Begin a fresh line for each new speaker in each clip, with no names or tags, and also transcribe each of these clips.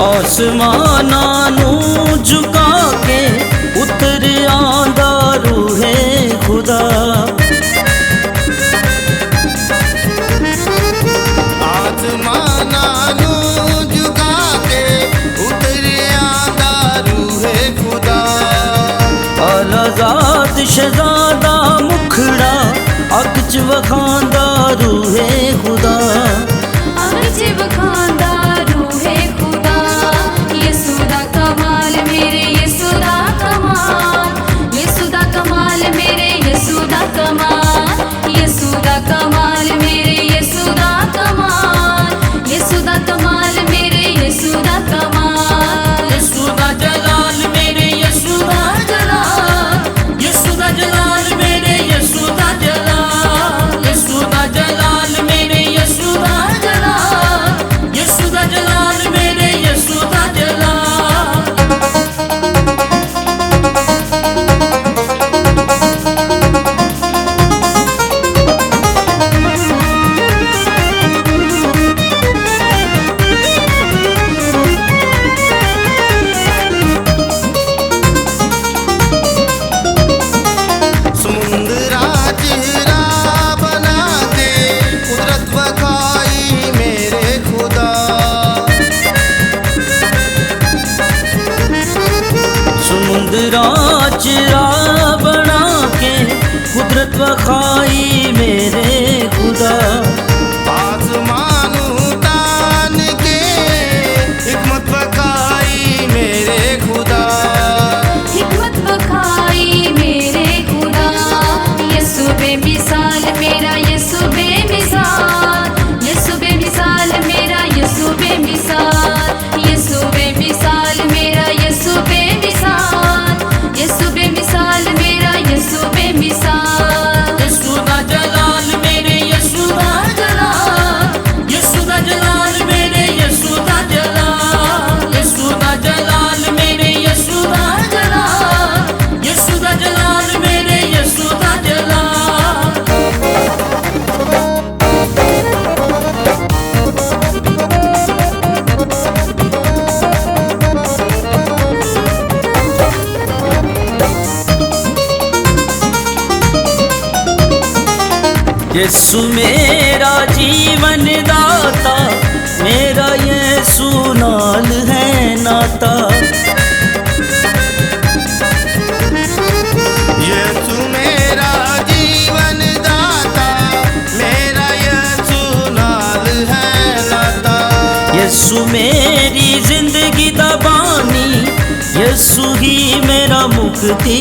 आसमाना नू झुका के उतर आंदा रूहे खुदा।
आसमाना नू झुका के उतर आंदा रूहे खुदा।
आलाज़ाद शहज़ादा मुखड़ा अख च वखांदा रूहे खुदा।
अख च वखांदा रूहे खुदा। यसू दा कमाल मेरे यसू दा कमाल। यसू दा कमाल मेरे यसू दा कमाल। यसू दा कमाल मेरे यसू दा कमाल। यसू दा कमाल मेरे यसू दा कमाल।
यसू दा जलाल मेरे यसू दा जलाल। यसू दा जलाल मेरे यसू दा जलाल। यसू दा जलाल मेरे यसू दा जलाल। यसू दा जलाल मेरे यसू दा जलाल। चिरा बना के कुदरत वखाई मेरे खुदा।
आसमान तान के हिकमत वखाई मेरे खुदा।
हिकमत वखाई मेरे खुदा। यसू बेमिसाल मेरा यसू बेमिसाल। यसू बेमिसाल मेरा यसू बेमिसाल। यसू बेमिसाल मेरा यसू बेमिसाल। यसू बेमिसाल मेरा यसू बेमिसाल।
यसू दा जलाल मेरे यसू दा जलाल। यसू दा जलाल मेरे यसू दा जलाल। यसू दा जलाल मेरे यसू दा जलाल। यसू दा जलाल मेरे यसू दा जलाल। यसू मेरा जीवन दाता। मेरा यसू नाल है नाता।
यसू मेरा जीवन दाता। मेरा यसू नाल है नाता।
यसू मेरी जिंदगी दा बानी। यसू ही मेरा मुक्ति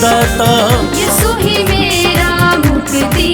दाता।
यसू ही मेरा मुक्ति